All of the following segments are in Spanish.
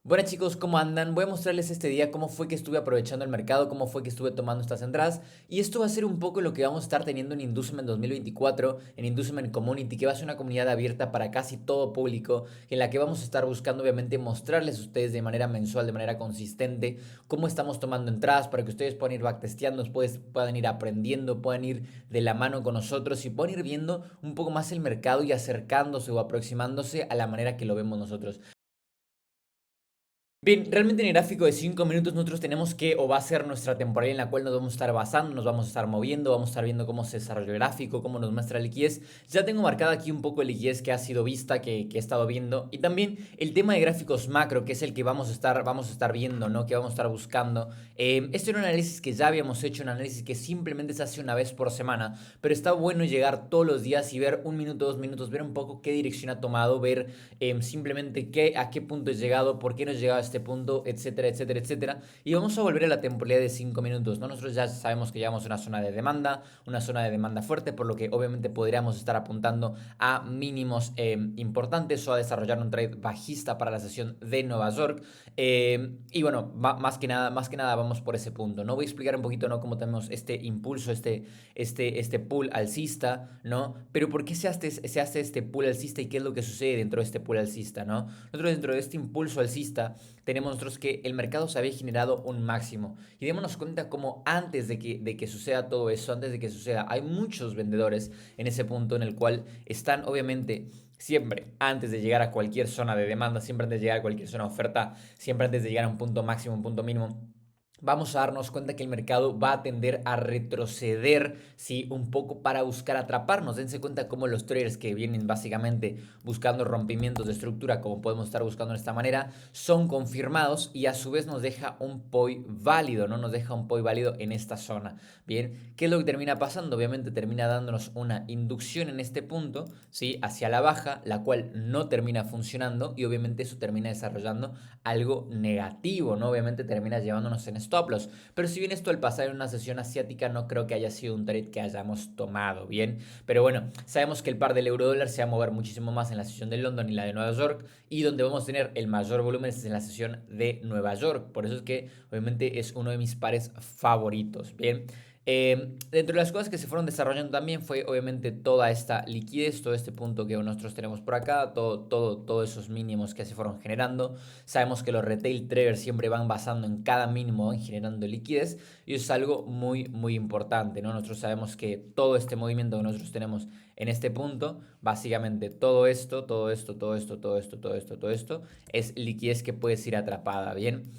Bueno chicos, ¿cómo andan? Voy a mostrarles este día cómo fue que estuve aprovechando el mercado, cómo fue que estuve tomando estas entradas y esto va a ser un poco lo que vamos a estar teniendo en Inducement 2024, en Inducement Community, que va a ser una comunidad abierta para casi todo público, en la que vamos a estar buscando obviamente mostrarles a ustedes de manera mensual, de manera consistente, cómo estamos tomando entradas para que ustedes puedan ir backtesteando, después puedan ir aprendiendo, puedan ir de la mano con nosotros y puedan ir viendo un poco más el mercado y acercándose o aproximándose a la manera que lo vemos nosotros. Bien, realmente en el gráfico de 5 minutos nosotros tenemos que, o va a ser nuestra temporada en la cual nos vamos a estar basando, nos vamos a estar moviendo, vamos a estar viendo cómo se desarrolla el gráfico, cómo nos muestra la liquidez. Ya tengo marcada aquí un poco de liquidez que ha sido vista, que he estado viendo. Y también el tema de gráficos macro, que es el que vamos a estar viendo, ¿no? Que vamos a estar buscando. Este era un análisis que ya habíamos hecho, un análisis que simplemente se hace una vez por semana, pero está bueno llegar todos los días y ver un minuto, 2 minutos, ver un poco qué dirección ha tomado, ver simplemente a qué punto he llegado, por qué no he llegado a este punto, etcétera, etcétera, etcétera. Y vamos a volver a la temporalidad de 5 minutos, ¿no? Nosotros ya sabemos que llegamos a una zona de demanda fuerte, por lo que obviamente podríamos estar apuntando a mínimos importantes o a desarrollar un trade bajista para la sesión de Nueva York. Y bueno, más que nada vamos por ese punto, ¿no? Voy a explicar un poquito, ¿no? Cómo tenemos este impulso, este pull alcista, ¿no? Pero ¿por qué se hace este pull alcista y qué es lo que sucede dentro de este pull alcista, ¿no? Nosotros dentro de este impulso alcista tenemos nosotros que el mercado se había generado un máximo y démonos cuenta como antes de que suceda todo eso, antes de que suceda, hay muchos vendedores en ese punto en el cual están obviamente siempre antes de llegar a cualquier zona de demanda, siempre antes de llegar a cualquier zona de oferta, siempre antes de llegar a un punto máximo, un punto mínimo, vamos a darnos cuenta que el mercado va a tender a retroceder, ¿sí? Un poco para buscar atraparnos. Dense cuenta cómo los traders que vienen básicamente buscando rompimientos de estructura, como podemos estar buscando de esta manera, son confirmados y a su vez nos deja un POI válido, ¿no? Nos deja un POI válido en esta zona. Bien, ¿qué es lo que termina pasando? Obviamente termina dándonos una inducción en este punto, ¿sí? Hacia la baja, la cual no termina funcionando y obviamente eso termina desarrollando algo negativo, ¿no? Obviamente termina llevándonos en stop loss. Pero si bien esto al pasar en una sesión asiática no creo que haya sido un trade que hayamos tomado bien. Pero bueno, sabemos que el par del euro dólar se va a mover muchísimo más en la sesión de London y la de Nueva York. Y donde vamos a tener el mayor volumen es en la sesión de Nueva York. Por eso es que obviamente es uno de mis pares favoritos. Bien. Dentro de las cosas que se fueron desarrollando también fue obviamente toda esta liquidez, todo este punto que nosotros tenemos por acá, todos esos mínimos que se fueron generando. Sabemos que los retail traders siempre van basando en cada mínimo, van generando liquidez y eso es algo muy, muy importante, ¿no? Nosotros sabemos que todo este movimiento que nosotros tenemos en este punto, básicamente todo esto, todo esto, es liquidez que puede ser atrapada, ¿bien?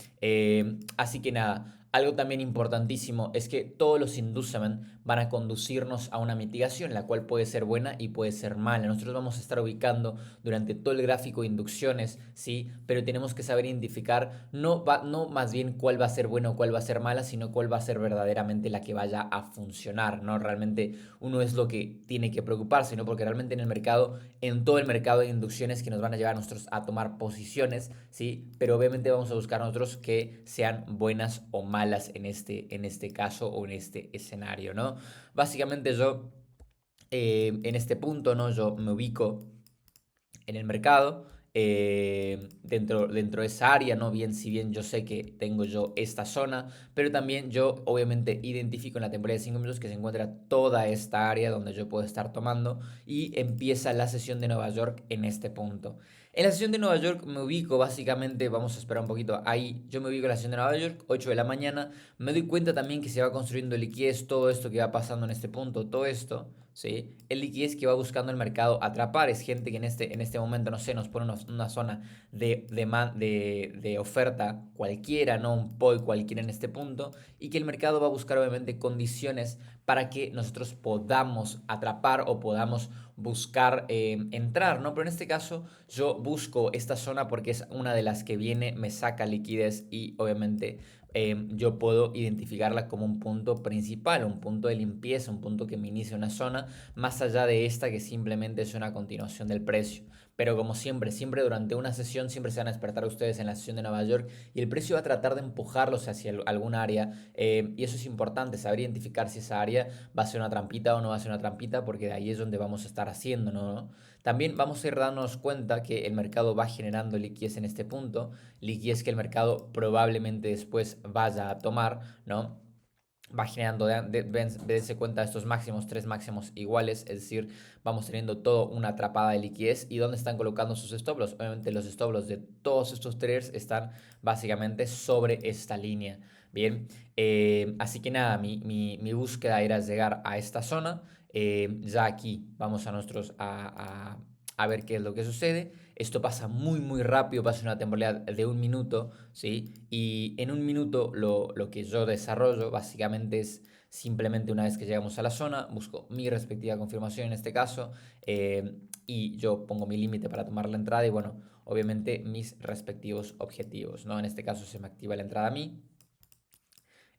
Así que nada. Algo también importantísimo es que todos los inducement van a conducirnos a una mitigación, la cual puede ser buena y puede ser mala. Nosotros vamos a estar ubicando durante todo el gráfico de inducciones, ¿sí? Pero tenemos que saber identificar no más bien cuál va a ser buena o cuál va a ser mala, sino cuál va a ser verdaderamente la que vaya a funcionar, ¿no? Realmente uno es lo que tiene que preocuparse, ¿no? Porque realmente en el mercado, en todo el mercado de inducciones que nos van a llevar a nosotros a tomar posiciones, ¿sí? Pero obviamente vamos a buscar nosotros que sean buenas o malas en este caso o en este escenario, ¿no? Básicamente yo en este punto, ¿no? Yo me ubico en el mercado, dentro de esa área, ¿no? Bien, si bien yo sé que tengo yo esta zona, pero también yo obviamente identifico en la temporada de 5 minutos que se encuentra toda esta área donde yo puedo estar tomando y empieza la sesión de Nueva York en este punto. En la sesión de Nueva York me ubico básicamente, vamos a esperar un poquito, ahí yo me ubico en la sesión de Nueva York, 8 de la mañana, me doy cuenta también que se va construyendo liquidez, todo esto que va pasando en este punto, todo esto, ¿sí? El liquidez que va buscando el mercado atrapar es gente que en este momento, no sé, nos pone una zona de oferta cualquiera, ¿no? Un POI cualquiera en este punto y que el mercado va a buscar obviamente condiciones para que nosotros podamos atrapar o podamos buscar entrar, ¿no? Pero en este caso yo busco esta zona porque es una de las que viene, me saca liquidez y obviamente yo puedo identificarla como un punto principal, un punto de limpieza, un punto que me inicia una zona, más allá de esta que simplemente es una continuación del precio. pero como siempre, siempre durante una sesión, siempre se van a despertar ustedes en la sesión de Nueva York y el precio va a tratar de empujarlos hacia algún área y eso es importante, saber identificar si esa área va a ser una trampita o no va a ser una trampita, porque de ahí es donde vamos a estar haciendo, ¿no? También vamos a ir dándonos cuenta que el mercado va generando liquidez en este punto, liquidez que el mercado probablemente después vaya a tomar, ¿no? Va generando, dense cuenta de estos máximos, tres máximos iguales, es decir, vamos teniendo todo una atrapada de liquidez. ¿Y dónde están colocando sus stop loss? Obviamente los stop loss de todos estos traders están básicamente sobre esta línea. Bien, así que nada, mi búsqueda era llegar a esta zona. Ya aquí vamos a a ver qué es lo que sucede. Esto pasa muy rápido, pasa una temporalidad de un minuto, ¿sí? Y en un minuto lo que yo desarrollo básicamente es simplemente una vez que llegamos a la zona, busco mi respectiva confirmación en este caso y yo pongo mi límite para tomar la entrada y bueno, obviamente mis respectivos objetivos, ¿no? En este caso se me activa la entrada a mí.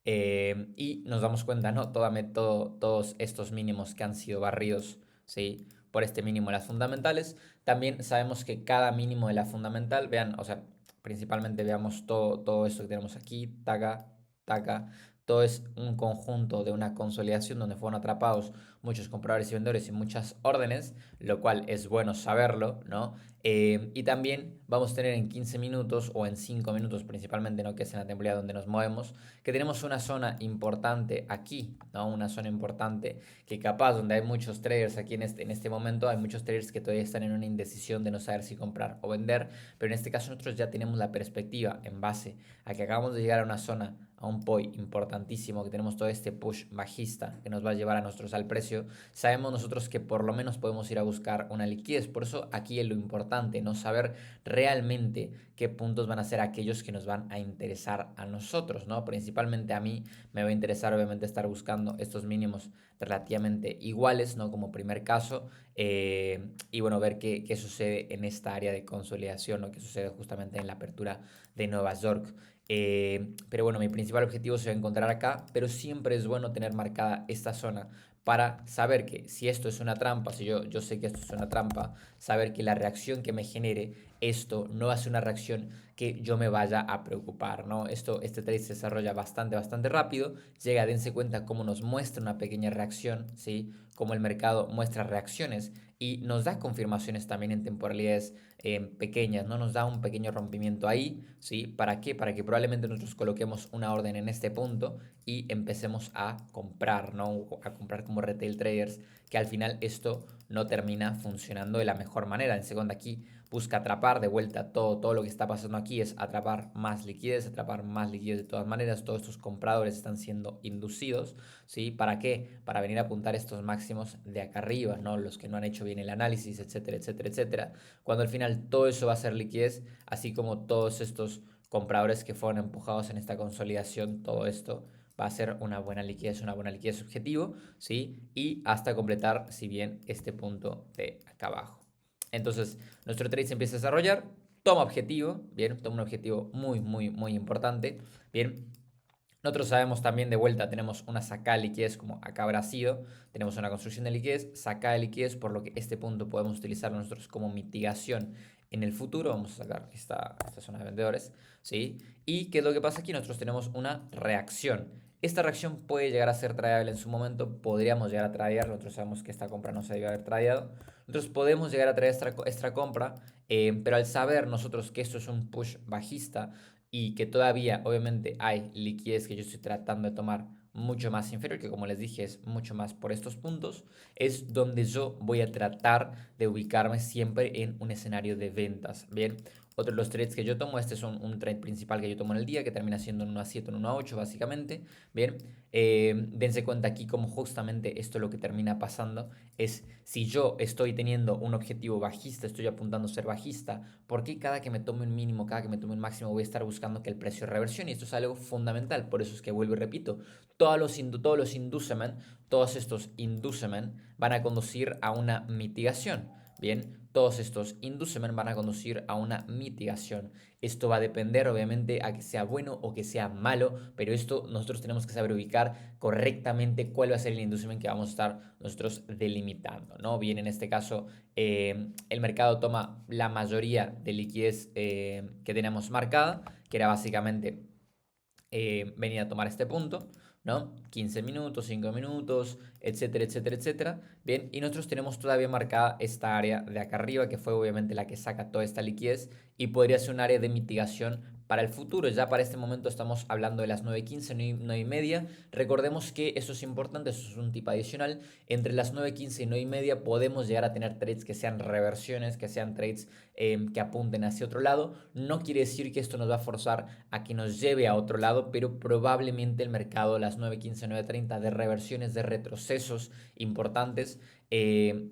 Y nos damos cuenta, ¿no? Todos estos mínimos que han sido barridos, ¿sí? Por este mínimo de las fundamentales. También sabemos que cada mínimo de la fundamental, vean, o sea, principalmente veamos todo esto que tenemos aquí, taca, taca. Todo es un conjunto de una consolidación donde fueron atrapados muchos compradores y vendedores y muchas órdenes, lo cual es bueno saberlo, ¿no? Y también vamos a tener en 15 minutos o en 5 minutos principalmente, ¿no? Que es en la temporada donde nos movemos, que tenemos una zona importante aquí, ¿no? Una zona importante que capaz donde hay muchos traders aquí en este momento, hay muchos traders que todavía están en una indecisión de no saber si comprar o vender, pero en este caso nosotros ya tenemos la perspectiva en base a que acabamos de llegar a una zona, a un point importantísimo, que tenemos todo este push bajista que nos va a llevar a nosotros al precio. Sabemos nosotros que por lo menos podemos ir a buscar una liquidez, por eso aquí es lo importante, no saber realmente qué puntos van a ser aquellos que nos van a interesar a nosotros, ¿no? Principalmente a mí me va a interesar obviamente estar buscando estos mínimos relativamente iguales, ¿no? Como primer caso, y bueno, ver qué sucede en esta área de consolidación, ¿no? Que sucede justamente en la apertura de Nueva York. Pero bueno, mi principal objetivo se va a encontrar acá, pero siempre es bueno tener marcada esta zona para saber que si esto es una trampa, si yo sé que esto es una trampa, saber que la reacción que me genere esto no va a ser una reacción que yo me vaya a preocupar, ¿no? Este trade se desarrolla bastante rápido, llega, dense cuenta cómo nos muestra una pequeña reacción, ¿sí? Cómo el mercado muestra reacciones y nos da confirmaciones también en temporalidades pequeñas, ¿no? Nos da un pequeño rompimiento ahí, ¿sí? ¿Para qué? Para que probablemente nosotros coloquemos una orden en este punto y empecemos a comprar, ¿no? A comprar como retail traders, que al final esto no termina funcionando de la mejor manera. En segundo aquí busca atrapar de vuelta todo lo que está pasando aquí es atrapar más liquidez de todas maneras. Todos estos compradores están siendo inducidos, ¿sí? ¿Para qué? Para venir a apuntar estos máximos de acá arriba, ¿no? Los que no han hecho bien el análisis, etcétera. Cuando al final todo eso va a ser liquidez, así como todos estos compradores que fueron empujados en esta consolidación, todo esto va a ser una buena liquidez objetivo, ¿sí? Y hasta completar, si bien, este punto de acá abajo. Entonces, nuestro trade se empieza a desarrollar, toma objetivo, bien, toma un objetivo muy importante, bien. Nosotros sabemos también de vuelta, tenemos una sacada de liquidez como acá habrá sido, tenemos una construcción de liquidez, sacada de liquidez, por lo que este punto podemos utilizarlo nosotros como mitigación en el futuro. Vamos a sacar esta zona de vendedores, ¿sí? ¿Y qué es lo que pasa aquí? Nosotros tenemos una reacción. Esta reacción puede llegar a ser tradeable en su momento, podríamos llegar a tradear, nosotros sabemos que esta compra no se debe haber tradeado, nosotros podemos llegar a traer esta compra, pero al saber nosotros que esto es un push bajista y que todavía obviamente hay liquidez que yo estoy tratando de tomar mucho más inferior, que como les dije es mucho más por estos puntos, es donde yo voy a tratar de ubicarme siempre en un escenario de ventas. Bien, otro de los trades que yo tomo, este es un trade principal que yo tomo en el día, que termina siendo un 1 a 7, un 1 a 8 básicamente. Bien, dense cuenta aquí como justamente esto lo que termina pasando es si yo estoy teniendo un objetivo bajista, estoy apuntando a ser bajista, ¿por qué cada que me tome un mínimo, cada que me tome un máximo voy a estar buscando que el precio reversione? Y esto es algo fundamental, por eso es que vuelvo y repito, todos estos inducement van a conducir a una mitigación. bien, todos estos inducement van a conducir a una mitigación. Esto va a depender obviamente a que sea bueno o que sea malo, pero esto nosotros tenemos que saber ubicar correctamente cuál va a ser el inducement que vamos a estar nosotros delimitando, ¿no? Bien, en este caso el mercado toma la mayoría de liquidez que tenemos marcada, que era básicamente venir a tomar este punto, ¿no? 15 minutos, 5 minutos, etcétera, etcétera, etcétera. Bien, y nosotros tenemos todavía marcada esta área de acá arriba, que fue obviamente la que saca toda esta liquidez y podría ser un área de mitigación para el futuro. Ya para este momento estamos hablando de las 9:15, 9:30. Recordemos que eso es importante, eso es un tip adicional. Entre las 9:15 y 9:30 podemos llegar a tener trades que sean reversiones, que sean trades que apunten hacia otro lado. No quiere decir que esto nos va a forzar a que nos lleve a otro lado, pero probablemente el mercado a las 9:15, 9:30 de reversiones, de retrocesos importantes.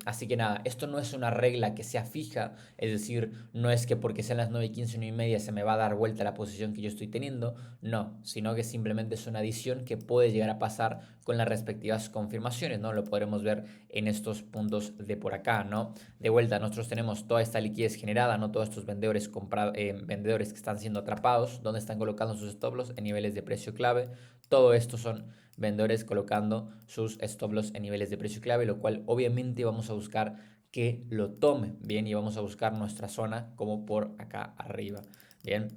Así que nada, esto no es una regla que sea fija, es decir, no es que porque sean las 9:15, 9:30 se me va a dar vuelta la posición que yo estoy teniendo, no, sino que simplemente es una adición que puede llegar a pasar con las respectivas confirmaciones, ¿no? Lo podremos ver en estos puntos de por acá, ¿no? De vuelta, nosotros tenemos toda esta liquidez generada, ¿no? Todos estos vendedores que están siendo atrapados, donde están colocando sus stop loss en niveles de precio clave. Todo esto son vendedores colocando sus stop loss en niveles de precio clave, lo cual obviamente vamos a buscar que lo tome, bien, y vamos a buscar nuestra zona como por acá arriba, bien.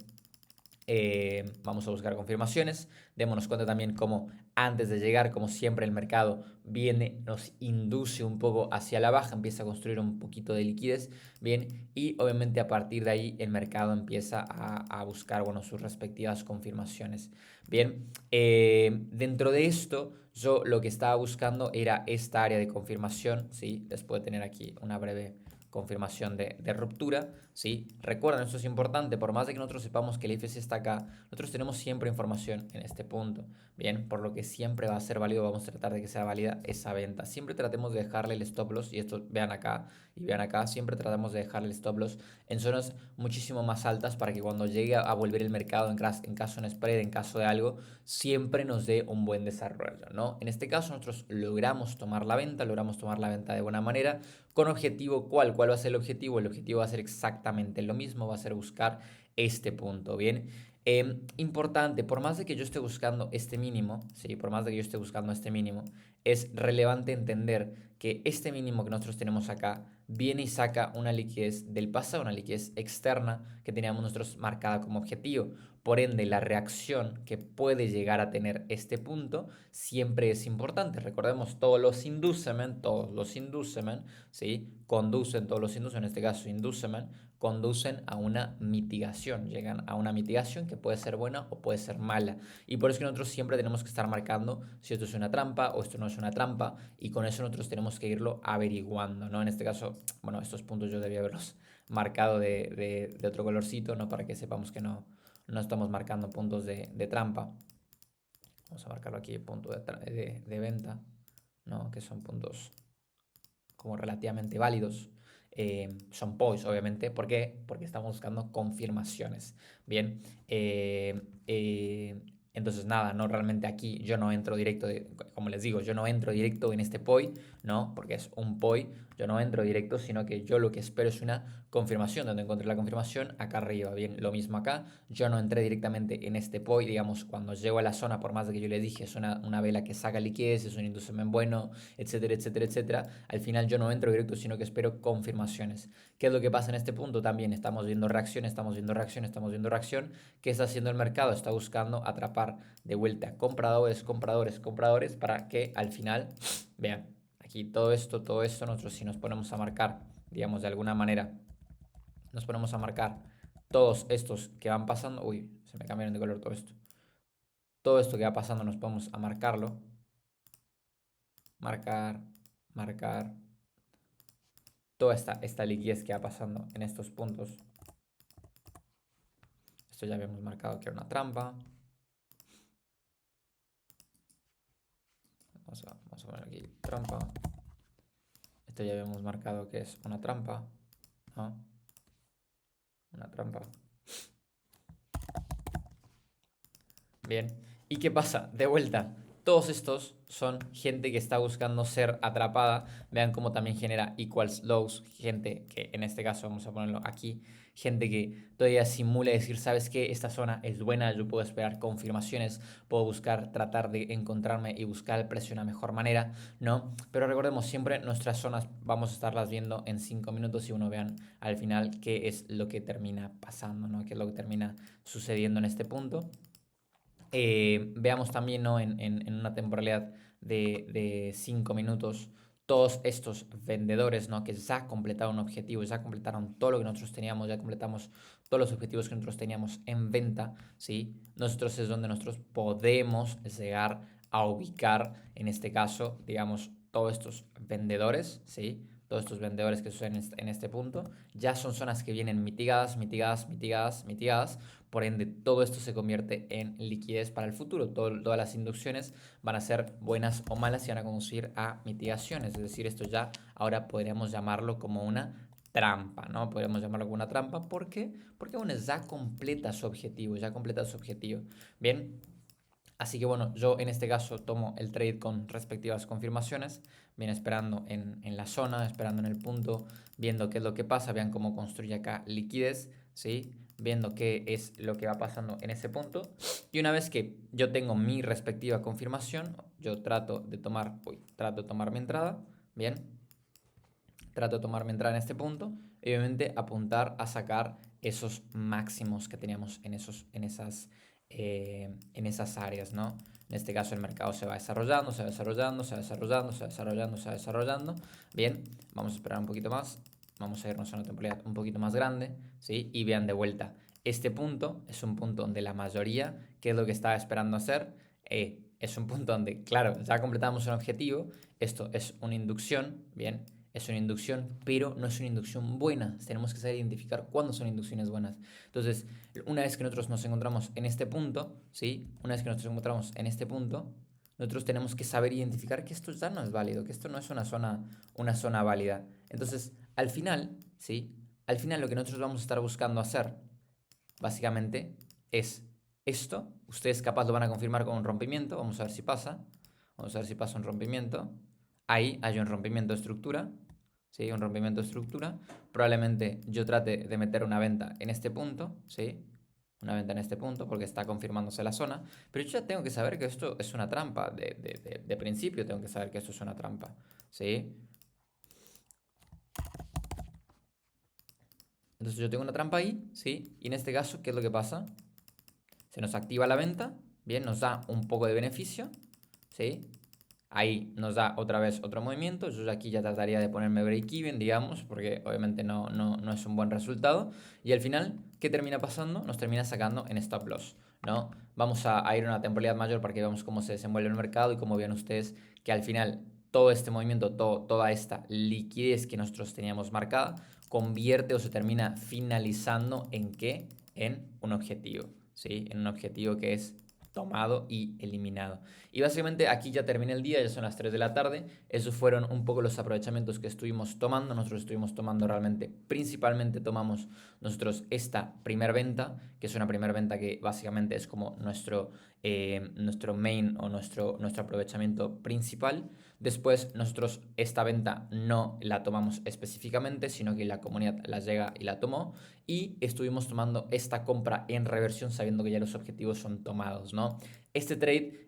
Vamos a buscar confirmaciones. Démonos cuenta también cómo antes de llegar, como siempre, el mercado viene, nos induce un poco hacia la baja, empieza a construir un poquito de liquidez, bien, y obviamente a partir de ahí el mercado empieza a buscar, bueno, sus respectivas confirmaciones. Bien, dentro de esto, yo lo que estaba buscando era esta área de confirmación, ¿sí? Después de tener aquí una breve confirmación de ruptura, ¿sí? Recuerden, esto es importante, por más de que nosotros sepamos que el IFC está acá, nosotros tenemos siempre información en este punto, ¿bien? Por lo que siempre va a ser válido, vamos a tratar de que sea válida esa venta. Siempre tratemos de dejarle el stop loss, y esto vean acá y vean acá, siempre tratamos de dejarle el stop loss en zonas muchísimo más altas para que cuando llegue a volver el mercado en caso de un spread, en caso de algo, siempre nos dé un buen desarrollo, ¿no? En este caso nosotros logramos tomar la venta, de buena manera, con objetivo, ¿cuál va a ser el objetivo? El objetivo va a ser exactamente lo mismo, va a ser buscar este punto, ¿bien? Importante, por más de que yo esté buscando este mínimo, ¿sí? Por más de que yo esté buscando este mínimo, es relevante entender que este mínimo que nosotros tenemos acá viene y saca una liquidez del pasado, una liquidez externa que teníamos nosotros marcada como objetivo. Por ende, la reacción que puede llegar a tener este punto siempre es importante. Recordemos, todos los inducement, ¿sí? Conducen, todos los inducement, en este caso inducement, conducen a una mitigación, llegan a una mitigación que puede ser buena o puede ser mala. Y por eso que nosotros siempre tenemos que estar marcando si esto es una trampa o esto no es una trampa, y con eso nosotros tenemos que irlo averiguando, ¿no? En este caso, bueno, estos puntos yo debía haberlos marcado de otro colorcito, ¿no? Para que sepamos que no estamos marcando puntos de trampa. Vamos a marcarlo aquí, punto de venta, ¿no? Que son puntos como relativamente válidos. Son POIs, obviamente. ¿Por qué? Porque estamos buscando confirmaciones. Bien. Entonces, nada, no realmente aquí yo no entro directo, como les digo, yo no entro directo en este POI, ¿no? Porque es un POI, yo no entro directo, sino que yo lo que espero es una confirmación. Donde encontré la confirmación, acá arriba. Bien, lo mismo acá, yo no entré directamente en este POI, digamos, cuando llego a la zona, por más de que yo le dije, es una vela que saca liquidez, es un inducement bueno, etcétera, etcétera, etcétera. Al final yo no entro directo, sino que espero confirmaciones. ¿Qué es lo que pasa en este punto? También estamos viendo reacción, estamos viendo reacción, estamos viendo reacción. ¿Qué está haciendo el mercado? Está buscando atrapar de vuelta compradores, compradores, compradores, para que al final, vean, aquí todo esto, nosotros si nos ponemos a marcar, digamos de alguna manera, nos ponemos a marcar todos estos que van pasando, uy, se me cambiaron de color todo esto que va pasando nos podemos a marcarlo, marcar, marcar, toda esta liquidez que va pasando en estos puntos. Esto ya habíamos marcado que era una trampa. Vamos a poner aquí trampa. Esto ya habíamos marcado que es una trampa, ¿no? Una trampa. Bien. ¿Y qué pasa? De vuelta. Todos estos son gente que está buscando ser atrapada. Vean cómo también genera equals lows, gente que en este caso vamos a ponerlo aquí, gente que todavía simula decir, ¿sabes qué? Esta zona es buena, yo puedo esperar confirmaciones, puedo buscar, tratar de encontrarme y buscar el precio de una mejor manera, ¿no? Pero recordemos siempre nuestras zonas vamos a estarlas viendo en 5 minutos y uno vean al final qué es lo que termina pasando, ¿no? Qué es lo que termina sucediendo en este punto. Veamos también, ¿no? En una temporalidad de 5 minutos, todos estos vendedores, ¿no? Que ya completaron un objetivo, ya completaron todo lo que nosotros teníamos, ya completamos todos los objetivos que nosotros teníamos en venta, ¿sí? Nosotros es donde nosotros podemos llegar a ubicar, en este caso, digamos, todos estos vendedores, ¿sí? Todos estos vendedores que suceden en este punto, ya son zonas que vienen mitigadas, mitigadas, mitigadas, mitigadas. Por ende, todo esto se convierte en liquidez para el futuro. Todas las inducciones van a ser buenas o malas y van a conducir a mitigaciones. Es decir, esto ya ahora podríamos llamarlo como una trampa, ¿no? Podríamos llamarlo como una trampa. ¿Por qué? Porque bueno, ya completa su objetivo, ya completa su objetivo. Bien, así que bueno, yo en este caso tomo el trade con respectivas confirmaciones, viene esperando en la zona, esperando en el punto, viendo qué es lo que pasa, vean cómo construye acá liquidez, ¿sí? Viendo qué es lo que va pasando en ese punto. Y una vez que yo tengo mi respectiva confirmación, yo trato de tomar mi entrada, bien, trato de tomar mi entrada en este punto y obviamente apuntar a sacar esos máximos que teníamos en esas áreas, ¿no? En este caso el mercado se va desarrollando, se va desarrollando, se va desarrollando, se va desarrollando, se va desarrollando. Bien, vamos a esperar un poquito más. Vamos a irnos a una temporalidad un poquito más grande, ¿sí? Y vean de vuelta. Este punto es un punto donde la mayoría, ¿qué es lo que estaba esperando hacer? Es un punto donde, claro, ya completamos un objetivo. Esto es una inducción, ¿bien? Es una inducción, pero no es una inducción buena. Tenemos que saber identificar cuándo son inducciones buenas. Entonces, una vez que nosotros nos encontramos en este punto, ¿sí? Una vez que nosotros encontramos en este punto, nosotros tenemos que saber identificar que esto ya no es válido, que esto no es una zona válida. Entonces, al final, ¿sí? Al final lo que nosotros vamos a estar buscando hacer, básicamente, es esto. Ustedes capaz lo van a confirmar con un rompimiento. Vamos a ver si pasa. Vamos a ver si pasa un rompimiento. Ahí hay un rompimiento de estructura. ¿Sí? Un rompimiento de estructura. Probablemente yo trate de meter una venta en este punto. ¿Sí? Una venta en este punto porque está confirmándose la zona. Pero yo ya tengo que saber que esto es una trampa. De principio tengo que saber que esto es una trampa. ¿Sí? Entonces yo tengo una trampa ahí. ¿Sí? Y en este caso, ¿qué es lo que pasa? Se nos activa la venta. Bien, nos da un poco de beneficio. ¿Sí? Ahí nos da otra vez otro movimiento. Yo aquí ya trataría de ponerme break-even, digamos, porque obviamente no es un buen resultado. Y al final, ¿qué termina pasando? Nos termina sacando en stop loss, ¿no? Vamos a ir a una temporalidad mayor para que veamos cómo se desenvuelve el mercado y cómo vean ustedes que al final todo este movimiento, toda esta liquidez que nosotros teníamos marcada, convierte o se termina finalizando en ¿qué? En un objetivo, ¿sí? En un objetivo que es tomado y eliminado. Y básicamente aquí ya termina el día, ya son las 3 de la tarde. Esos fueron un poco los aprovechamientos que estuvimos tomando. Nosotros estuvimos tomando realmente, principalmente tomamos nosotros esta primer venta, que es una primera venta que básicamente es como nuestro main o nuestro aprovechamiento principal. Después nosotros esta venta no la tomamos específicamente, sino que la comunidad la llega y la tomó. Y estuvimos tomando esta compra en reversión sabiendo que ya los objetivos son tomados, ¿no? Este trade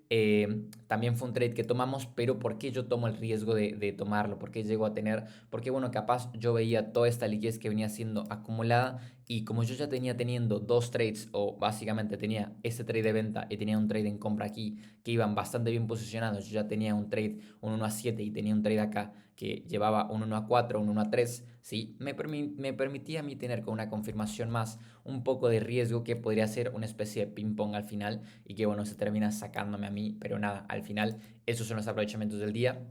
también fue un trade que tomamos, pero ¿por qué yo tomo el riesgo de tomarlo? ¿Por qué llego a tener? Porque bueno, capaz yo veía toda esta liquidez que venía siendo acumulada y como yo ya tenía teniendo dos trades o básicamente tenía este trade de venta y tenía un trade en compra aquí que iban bastante bien posicionados, yo ya tenía un trade, un 1 a 7 y tenía un trade acá que llevaba un 1 a 4, un 1 a 3, ¿sí? Me permitía a mí tener con una confirmación más un poco de riesgo que podría ser una especie de ping-pong al final y que bueno, se termina sacándome a mí, pero nada, al final esos son los aprovechamientos del día.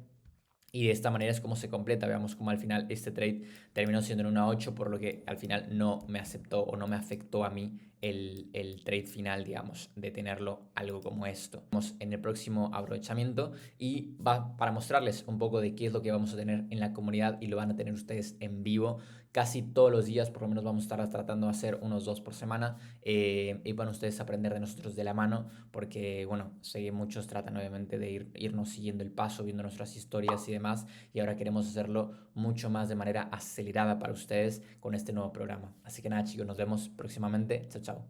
Y de esta manera es como se completa. Veamos cómo al final este trade terminó siendo en 1 a 8, por lo que al final no me aceptó o no me afectó a mí el trade final, digamos, de tenerlo algo como esto. Vamos en el próximo aprovechamiento y va para mostrarles un poco de qué es lo que vamos a tener en la comunidad y lo van a tener ustedes en vivo casi todos los días, por lo menos vamos a estar tratando de hacer unos 2 por semana y van ustedes a aprender de nosotros de la mano porque, bueno, sé que muchos tratan obviamente de irnos siguiendo el paso, viendo nuestras historias y demás y ahora queremos hacerlo mucho más de manera acelerada para ustedes con este nuevo programa. Así que nada chicos, nos vemos próximamente. Chao, chao.